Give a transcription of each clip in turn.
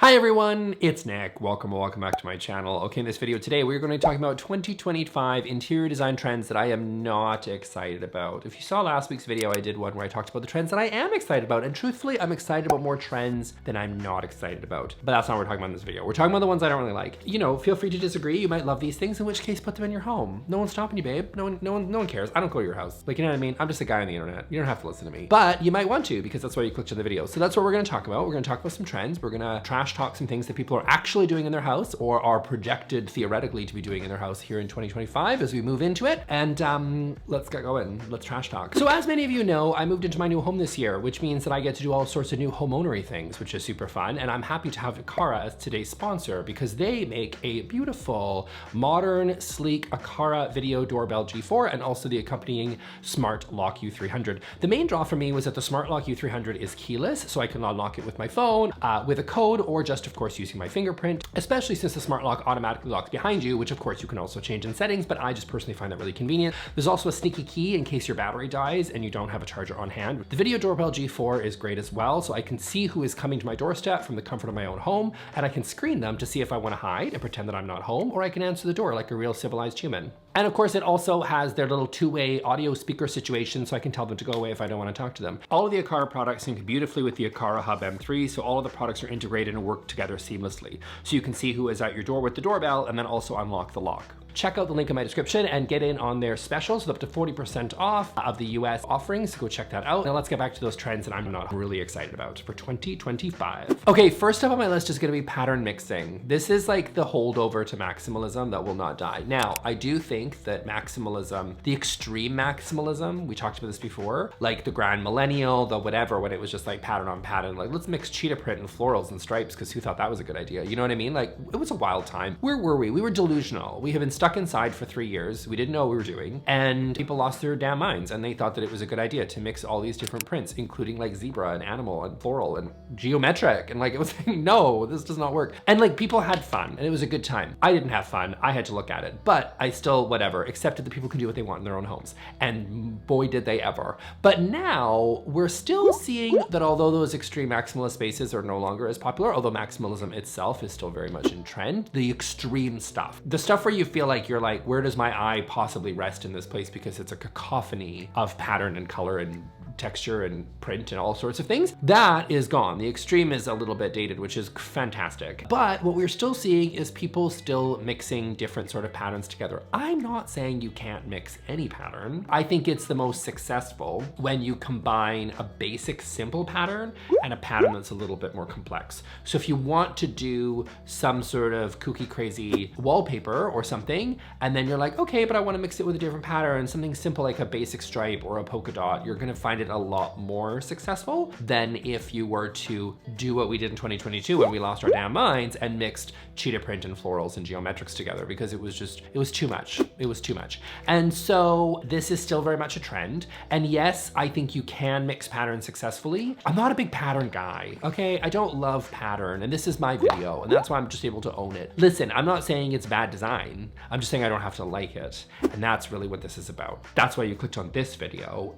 Hi everyone, it's Nick. Welcome back to my channel. Okay, in this video today, we're going to be talking about 2025 interior design trends that I am not excited about. If you saw last week's video, I did one where I talked about the trends that I am excited about, and truthfully, I'm excited about more trends than I'm not excited about. But that's not what we're talking about in this video. We're talking about the ones I don't really like. You know, feel free to disagree. You might love these things, in which case put them in your home. No one's stopping you, babe. No one cares. I don't go to your house. Like, you know what I mean? I'm just a guy on the internet. You don't have to listen to me. But you might want to, because that's why you clicked on the video. So that's what we're going to talk about. We're going to talk about some trends. We're going to trash talk some things that people are actually doing in their house or are projected theoretically to be doing in their house here in 2025 as we move into it. And let's get going. Let's trash talk. So as many of you know, I moved into my new home this year, which means that I get to do all sorts of new homeownery things, which is super fun. And I'm happy to have Aqara as today's sponsor because they make a beautiful, modern, sleek Aqara video doorbell G4 and also the accompanying Smart Lock U300. The main draw for me was that the Smart Lock U300 is keyless, so I can unlock it with my phone, with a code, or just of course using my fingerprint, especially since the smart lock automatically locks behind you, which of course you can also change in settings, but I just personally find that really convenient. There's also a sneaky key in case your battery dies and you don't have a charger on hand. The video doorbell G4 is great as well, so I can see who is coming to my doorstep from the comfort of my own home, and I can screen them to see if I want to hide and pretend that I'm not home, or I can answer the door like a real civilized human. And of course, it also has their little two-way audio speaker situation, so I can tell them to go away if I don't want to talk to them. All of the Aqara products sync beautifully with the Aqara Hub M3, so all of the products are integrated and work together seamlessly. So you can see who is at your door with the doorbell and then also unlock the lock. Check out the link in my description and get in on their specials with up to 40% off of the US offerings. Go check that out. Now let's get back to those trends that I'm not really excited about for 2025. Okay, first up on my list is gonna be pattern mixing. This is like the holdover to maximalism that will not die. Now, I do think that maximalism, the extreme maximalism, we talked about this before, like the grand millennial, the whatever, when it was just like pattern on pattern, like let's mix cheetah print and florals and stripes because who thought that was a good idea? You know what I mean? Like it was a wild time. Where were we? We were delusional. We have been stuck inside for 3 years. We didn't know what we were doing, and people lost their damn minds, and they thought that it was a good idea to mix all these different prints, including like zebra and animal and floral and geometric, and like it was like, no, this does not work. And like people had fun, and it was a good time. I didn't have fun. I had to look at it, but I still, whatever, accepted that people can do what they want in their own homes, and boy did they ever. But now we're still seeing that although those extreme maximalist spaces are no longer as popular, although maximalism itself is still very much in trend, the extreme stuff, the stuff where you feel like you're like, where does my eye possibly rest in this place because it's a cacophony of pattern and color and texture and print and all sorts of things, that is gone. The extreme is a little bit dated, which is fantastic. But what we're still seeing is people still mixing different sort of patterns together. I'm not saying you can't mix any pattern. I think it's the most successful when you combine a basic simple pattern and a pattern that's a little bit more complex. So if you want to do some sort of kooky crazy wallpaper or something, and then you're like, okay, but I want to mix it with a different pattern, something simple like a basic stripe or a polka dot, you're gonna find it a lot more successful than if you were to do what we did in 2022 when we lost our damn minds and mixed cheetah print and florals and geometrics together, because it was too much. It was too much. And so this is still very much a trend. And yes, I think you can mix patterns successfully. I'm not a big pattern guy, okay? I don't love pattern, and this is my video, and that's why I'm just able to own it. Listen, I'm not saying it's bad design. I'm just saying I don't have to like it. And that's really what this is about. That's why you clicked on this video.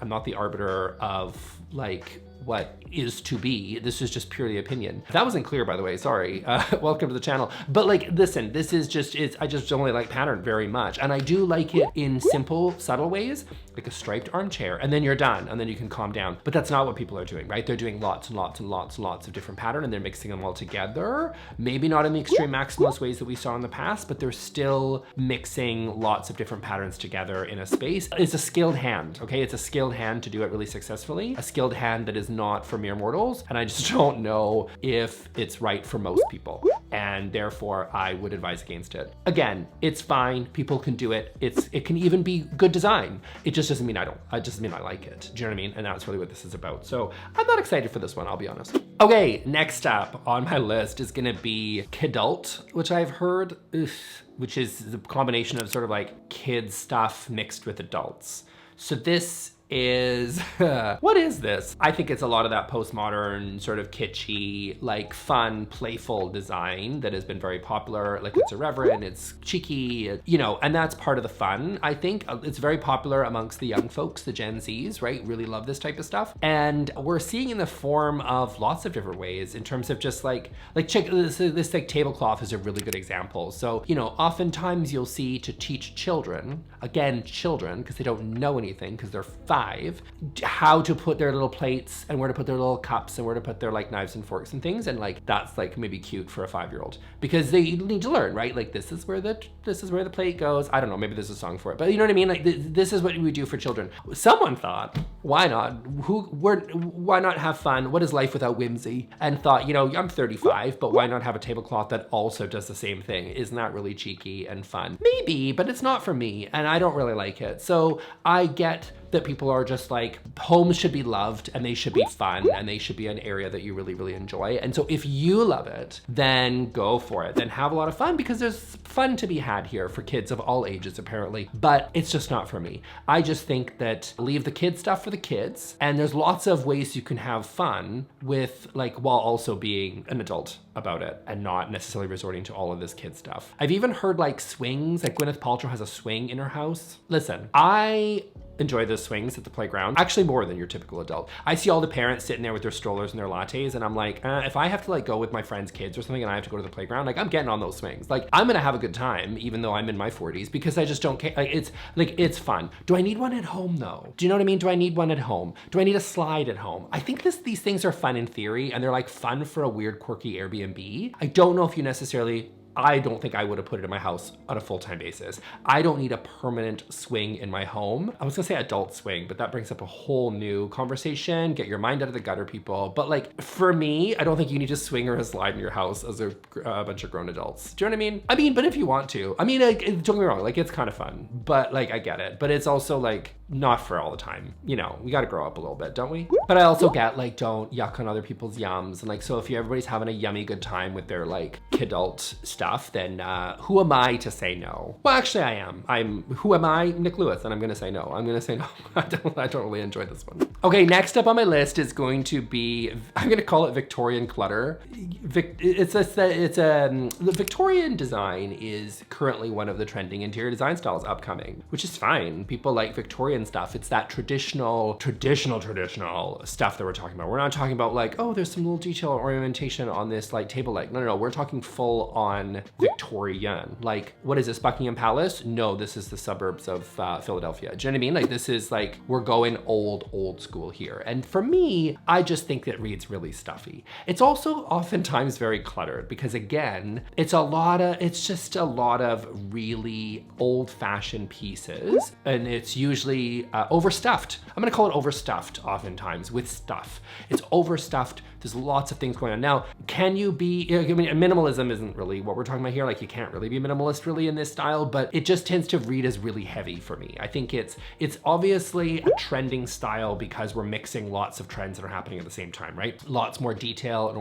I'm not the arbiter of like what is to be. This is just purely opinion. If that wasn't clear, by the way, sorry. Welcome to the channel. But like, listen, this is just, I just don't really like pattern very much. And I do like it in simple, subtle ways, like a striped armchair, and then you're done, and then you can calm down. But that's not what people are doing, right? They're doing lots and lots and lots and lots of different pattern, and they're mixing them all together. Maybe not in the extreme maximalist ways that we saw in the past, but they're still mixing lots of different patterns together in a space. It's a skilled hand, okay? It's a skilled hand to do it really successfully. A skilled hand that is not for mere mortals, and I just don't know if it's right for most people, and therefore I would advise against it. Again, it's fine, people can do it. It can even be good design. It just doesn't mean I don't. It just mean I like it. Do you know what I mean? And that's really what this is about. So I'm not excited for this one, I'll be honest. Okay, next up on my list is gonna be Kidult, which I've heard, which is the combination of sort of like kids stuff mixed with adults. So this is, what is this? I think it's a lot of that postmodern sort of kitschy, like fun, playful design that has been very popular. Like it's irreverent, it's cheeky, you know, and that's part of the fun. I think it's very popular amongst the young folks, the Gen Zs, right? Really love this type of stuff. And we're seeing in the form of lots of different ways in terms of just like check this like tablecloth is a really good example. So, you know, oftentimes you'll see to teach children, again, children, because they don't know anything because they're 5, how to put their little plates and where to put their little cups and where to put their like knives and forks and things. And like, that's like maybe cute for a 5-year-old because they need to learn, right? Like this is where the plate goes. I don't know, maybe there's a song for it, but you know what I mean? Like this is what we do for children. Someone thought, why not? Why not have fun? What is life without whimsy? And thought, you know, I'm 35, but why not have a tablecloth that also does the same thing? Isn't that really cheeky and fun? Maybe, but it's not for me, and I don't really like it. So I get that people are just like, homes should be loved and they should be fun and they should be an area that you really, really enjoy. And so if you love it, then go for it. Then have a lot of fun because there's fun to be had here for kids of all ages, apparently. But it's just not for me. I just think that leave the kid stuff for the kids. And there's lots of ways you can have fun with like, while also being an adult about it and not necessarily resorting to all of this kid stuff. I've even heard like swings, like Gwyneth Paltrow has a swing in her house. Listen, I enjoy the swings at the playground, actually more than your typical adult. I see all the parents sitting there with their strollers and their lattes, and I'm like, if I have to like go with my friends' kids or something and I have to go to the playground, like I'm getting on those swings. Like I'm gonna have a good time, even though I'm in my 40s, because I just don't care. Like it's fun. Do I need one at home though? Do you know what I mean? Do I need one at home? Do I need a slide at home? I think these things are fun in theory, and they're like fun for a weird, quirky Airbnb. I don't know if you necessarily, I don't think I would have put it in my house on a full-time basis. I don't need a permanent swing in my home. I was gonna say adult swing, but that brings up a whole new conversation. Get your mind out of the gutter, people. But like, for me, I don't think you need a swing or a slide in your house as a bunch of grown adults. Do you know what I mean? But if you want to. I mean, like, don't get me wrong, like it's kind of fun, but like, I get it. But it's also like, not for all the time. You know, we gotta grow up a little bit, don't we? But I also get like, don't yuck on other people's yums. And like, so if everybody's having a yummy good time with their like Kidult stuff, then who am I to say no? Well, actually I am. Who am I? Nicklewis, and I'm gonna say no. I'm gonna say no. I don't really enjoy this one. Okay, next up on my list is going to be, I'm gonna call it Victorian Clutter. The Victorian design is currently one of the trending interior design styles upcoming, which is fine. People like Victorian stuff. It's that traditional stuff that we're talking about. We're not talking about like, oh, there's some little detail or ornamentation on this like table leg. No. We're talking full on Victorian. Like, what is this, Buckingham Palace? No, this is the suburbs of Philadelphia. Do you know what I mean? Like, this is like, we're going old school here. And for me, I just think that reads really stuffy. It's also oftentimes very cluttered because again, it's just a lot of really old fashioned pieces. And it's usually overstuffed. I'm gonna call it overstuffed oftentimes with stuff. It's overstuffed. There's lots of things going on. Now, can you be, I mean, minimalism isn't really what we're talking about here. Like you can't really be a minimalist really in this style, but it just tends to read as really heavy for me. I think it's obviously a trending style because we're mixing lots of trends that are happening at the same time, right? Lots more detail and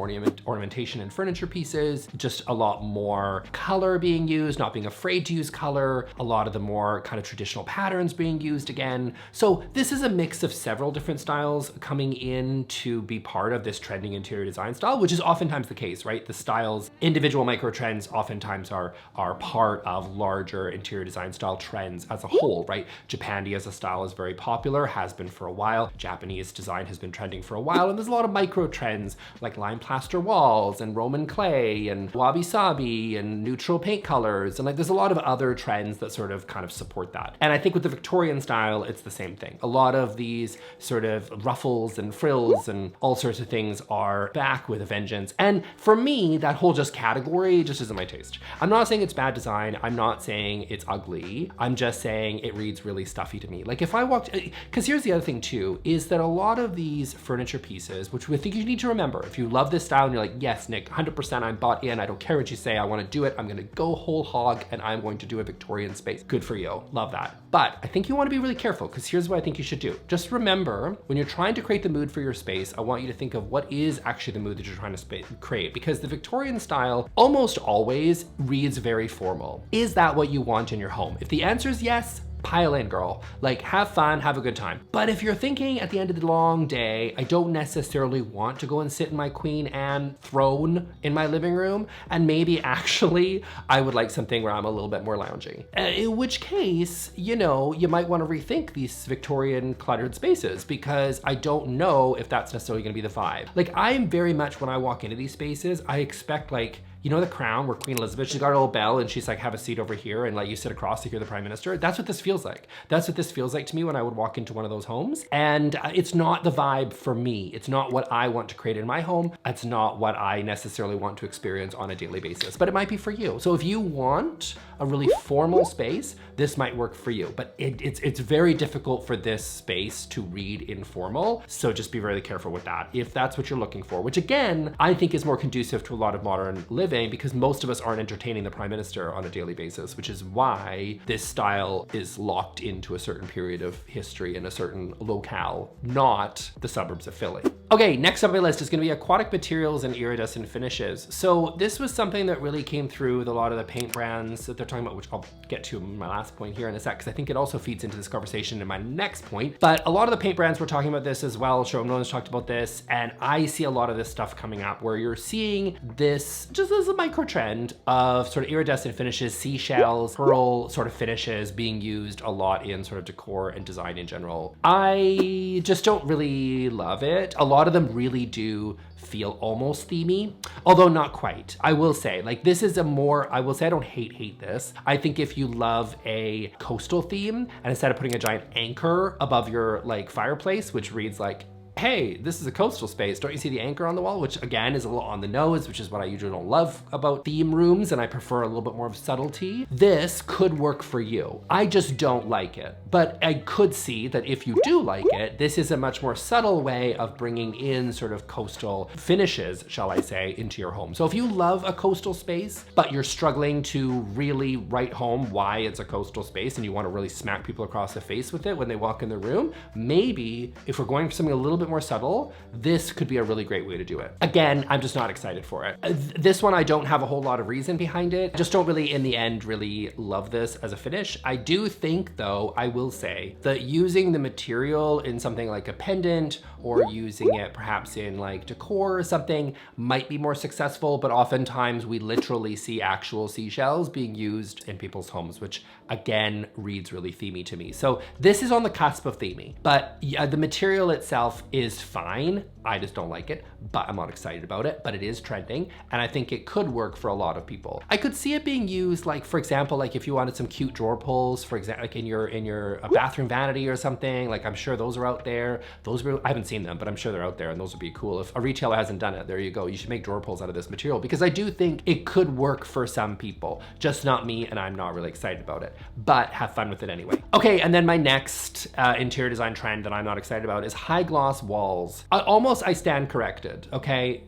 ornamentation in furniture pieces, just a lot more color being used, not being afraid to use color, a lot of the more kind of traditional patterns being used again. So this is a mix of several different styles coming in to be part of this trending interior design style, which is oftentimes the case, right? The styles, individual micro trends oftentimes are part of larger interior design style trends as a whole, right? Japandi as a style is very popular, has been for a while. Japanese design has been trending for a while, and there's a lot of micro trends like lime plaster walls and Roman clay and wabi-sabi and neutral paint colors. And like, there's a lot of other trends that sort of kind of support that. And I think with the Victorian style, it's the same thing. A lot of these sort of ruffles and frills and all sorts of things are back with a vengeance. And for me, that whole just category just isn't my taste. I'm not saying it's bad design. I'm not saying it's ugly. I'm just saying it reads really stuffy to me. Like if I walked, because here's the other thing too, is that a lot of these furniture pieces, which I think you need to remember, if you love this style and you're like, yes, Nick, 100% I'm bought in. I don't care what you say. I want to do it. I'm going to go whole hog and I'm going to do a Victorian space. Good for you. Love that. But I think you want to be really careful because here's what I think you should do. Just remember, when you're trying to create the mood for your space, I want you to think of what is actually the mood that you're trying to create, because the Victorian style almost always reads very formal. Is that what you want in your home? If the answer is yes, pile in, girl. Like, have fun, have a good time. But if you're thinking at the end of the long day, I don't necessarily want to go and sit in my Queen Anne throne in my living room, and maybe actually I would like something where I'm a little bit more loungy. In which case, you know, you might want to rethink these Victorian cluttered spaces, because I don't know if that's necessarily going to be the vibe. Like, I'm very much, when I walk into these spaces, I expect, like, you know, The Crown, where Queen Elizabeth, she's got her little bell and she's like, have a seat over here, and like you sit across to hear the Prime Minister. That's what this feels like. That's what this feels like to me when I would walk into one of those homes. And it's not the vibe for me. It's not what I want to create in my home. It's not what I necessarily want to experience on a daily basis, but it might be for you. So if you want a really formal space, this might work for you. But it's very difficult for this space to read informal. So just be really careful with that if that's what you're looking for, which again, I think is more conducive to a lot of modern living, because most of us aren't entertaining the Prime Minister on a daily basis, which is why this style is locked into a certain period of history in a certain locale, not the suburbs of Philly. Okay, next up on my list is gonna be aquatic materials and iridescent finishes. So this was something that really came through with a lot of the paint brands that they're talking about, which I'll get to in my last point here in a sec, because I think it also feeds into this conversation in my next point. But a lot of the paint brands were talking about this as well. Sherpa talked about this, and I see a lot of this stuff coming up where you're seeing this just as a micro trend of sort of iridescent finishes, seashells, pearl sort of finishes being used a lot in sort of decor and design in general. I just don't really love it. A lot of them really do feel almost themey, although not quite. I will say, like, this is a more, I will say I don't hate this. I think if you love a coastal theme, and instead of putting a giant anchor above your like fireplace, which reads like, hey, this is a coastal space, don't you see the anchor on the wall? Which again is a little on the nose, which is what I usually don't love about theme rooms, and I prefer a little bit more of subtlety. This could work for you. I just don't like it. But I could see that if you do like it, this is a much more subtle way of bringing in sort of coastal finishes, shall I say, into your home. So if you love a coastal space, but you're struggling to really write home why it's a coastal space and you want to really smack people across the face with it when they walk in the room, maybe if we're going for something a little bit more subtle, this could be a really great way to do it. Again, I'm just not excited for it. This one, I don't have a whole lot of reason behind it. I just don't really, in the end, really love this as a finish. I do think though, I will say that using the material in something like a pendant or using it perhaps in like decor or something might be more successful, but oftentimes we literally see actual seashells being used in people's homes, which again reads really themey to me. So this is on the cusp of themey, but yeah, the material itself is fine. I just don't like it, but I'm not excited about it, but it is trending. And I think it could work for a lot of people. I could see it being used, like, for example, like if you wanted some cute drawer pulls, for example, like in your bathroom vanity or something, like I'm sure those are out there. I haven't seen them, but I'm sure they're out there and those would be cool. If a retailer hasn't done it, there you go. You should make drawer pulls out of this material, because I do think it could work for some people, just not me, and I'm not really excited about it, but have fun with it anyway. Okay, and then my next interior design trend that I'm not excited about is high gloss walls. I stand corrected, okay?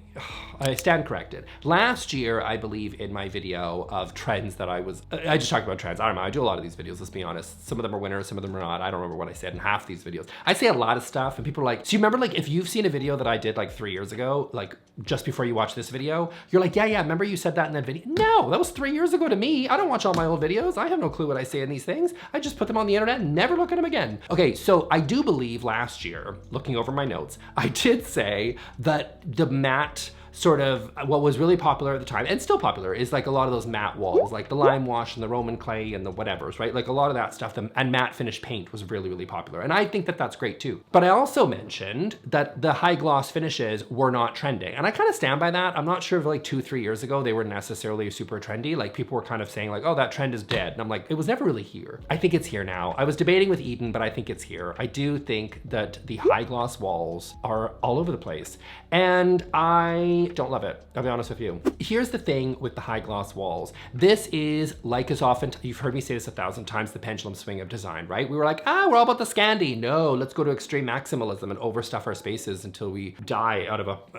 I stand corrected. Last year, I believe in my video of trends that I just talked about trends. I don't know, I do a lot of these videos, let's be honest. Some of them are winners, some of them are not. I don't remember what I said in half these videos. I say a lot of stuff and people are like, so you remember, like, if you've seen a video that I did like 3 years ago, like just before you watch this video, you're like, yeah, remember you said that in that video? No, that was 3 years ago to me. I don't watch all my old videos. I have no clue what I say in these things. I just put them on the internet and never look at them again. Okay, so I do believe last year, looking over my notes, I did say that the matte sort of what was really popular at the time, and still popular, is like a lot of those matte walls, like the lime wash and the Roman clay and the whatevers, right? Like a lot of that stuff, and matte finish paint was really, really popular. And I think that that's great too. But I also mentioned that the high gloss finishes were not trending. And I kind of stand by that. I'm not sure if like 2-3 years ago, they were necessarily super trendy. Like people were kind of saying like, oh, that trend is dead. And I'm like, it was never really here. I think it's here now. I was debating with Eden, but I think it's here. I do think that the high gloss walls are all over the place. And I don't love it, I'll be honest with you. Here's the thing with the high gloss walls. This is, like as often, you've heard me say this 1,000 times, the pendulum swing of design, right? We were like, we're all about the Scandi. No, let's go to extreme maximalism and overstuff our spaces until we die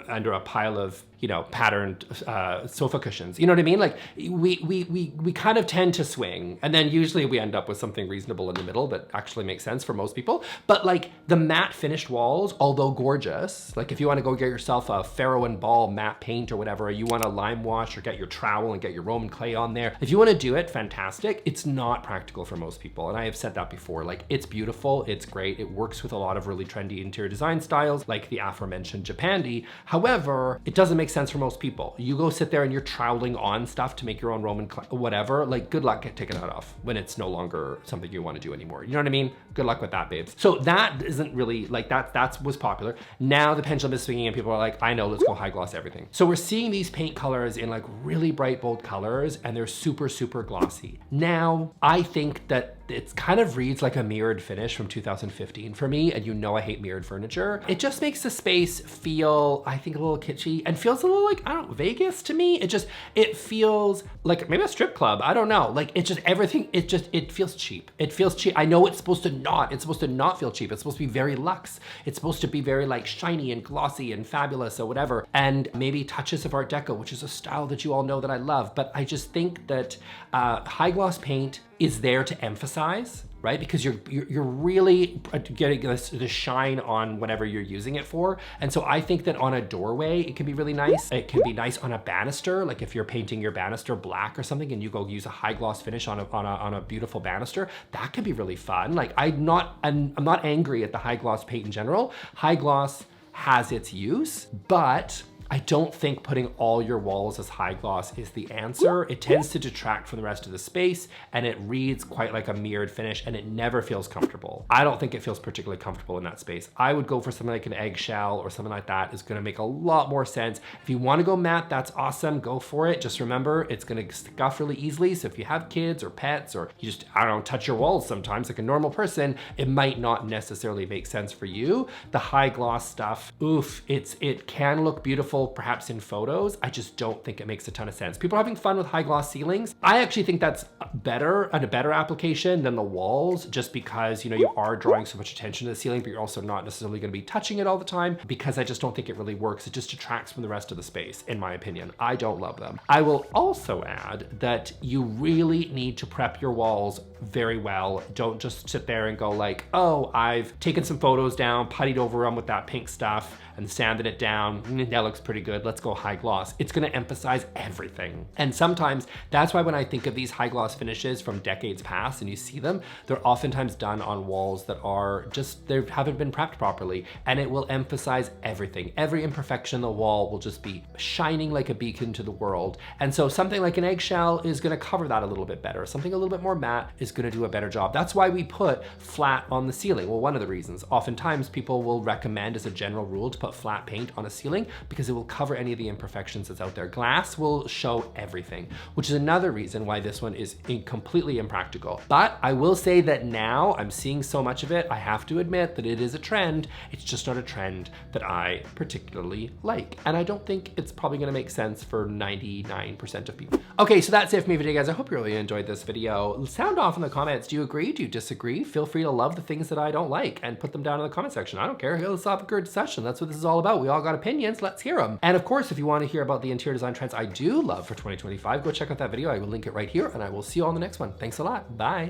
under a pile of you know, patterned sofa cushions. You know what I mean? Like we kind of tend to swing, and then usually we end up with something reasonable in the middle that actually makes sense for most people. But like the matte finished walls, although gorgeous, like if you want to go get yourself a Faro and Ball matte paint or whatever, or you want to lime wash or get your trowel and get your Roman clay on there, if you want to do it, fantastic. It's not practical for most people, and I have said that before. Like, it's beautiful, it's great, it works with a lot of really trendy interior design styles like the aforementioned Japandi. However, it doesn't make sense for most people. You go sit there and you're troweling on stuff to make your own Roman whatever, like good luck taking that off when it's no longer something you want to do anymore. You know what I mean? Good luck with that, babes. So that isn't really like that was popular. Now the pendulum is swinging and people are like, I know, let's go high gloss everything. So we're seeing these paint colors in like really bright, bold colors, and they're super, super glossy. Now, I think that it kind of reads like a mirrored finish from 2015 for me, and you know I hate mirrored furniture. It just makes the space feel, I think, a little kitschy and feels a little like, I don't know, Vegas to me. It feels like maybe a strip club, I don't know. Like, it's just everything, it feels cheap. It feels cheap. I know it's supposed to not feel cheap. It's supposed to be very luxe. It's supposed to be very like shiny and glossy and fabulous or whatever. And maybe touches of Art Deco, which is a style that you all know that I love. But I just think that high gloss paint is there to emphasize, right? Because you're really getting the shine on whatever you're using it for. And so I think that on a doorway, it can be really nice. It can be nice on a banister. Like if you're painting your banister black or something and you go use a high gloss finish on a beautiful banister, that can be really fun. Like I'm not angry at the high gloss paint in general. High gloss has its use, but I don't think putting all your walls as high gloss is the answer. It tends to detract from the rest of the space, and it reads quite like a mirrored finish, and it never feels comfortable. I don't think it feels particularly comfortable in that space. I would go for something like an eggshell or something like that. Is gonna make a lot more sense. If you wanna go matte, that's awesome, go for it. Just remember, it's gonna scuff really easily, so if you have kids or pets, or you just, I don't know, touch your walls sometimes like a normal person, it might not necessarily make sense for you. The high gloss stuff, oof, it can look beautiful perhaps in photos. I just don't think it makes a ton of sense. People are having fun with high gloss ceilings. I actually think that's better and a better application than the walls, just because, you know, you are drawing so much attention to the ceiling, but you're also not necessarily going to be touching it all the time, because I just don't think it really works. It just detracts from the rest of the space, in my opinion. I don't love them. I will also add that you really need to prep your walls very well. Don't just sit there and go like, oh, I've taken some photos down, puttied over them with that pink stuff and sanded it down. That looks pretty good. Let's go high gloss. It's gonna emphasize everything. And sometimes that's why when I think of these high gloss finishes from decades past and you see them, they're oftentimes done on walls that are just, they haven't been prepped properly, and it will emphasize everything. Every imperfection in the wall will just be shining like a beacon to the world. And so something like an eggshell is gonna cover that a little bit better. Something a little bit more matte is gonna do a better job. That's why we put flat on the ceiling. Well, one of the reasons. Oftentimes people will recommend as a general rule to put flat paint on a ceiling because it will cover any of the imperfections that's out there. Glass will show everything, which is another reason why this one is completely impractical. But I will say that now I'm seeing so much of it, I have to admit that it is a trend. It's just not a trend that I particularly like. And I don't think it's probably gonna make sense for 99% of people. Okay, so that's it for me today, guys. I hope you really enjoyed this video. Sound off in the comments. Do you agree? Do you disagree? Feel free to love the things that I don't like and put them down in the comment section. I don't care. Let's have a good discussion. That's what this is all about. We all got opinions. Let's hear them. And of course, if you want to hear about the interior design trends I do love for 2025, go check out that video. I will link it right here, and I will see you on the next one. Thanks a lot. Bye.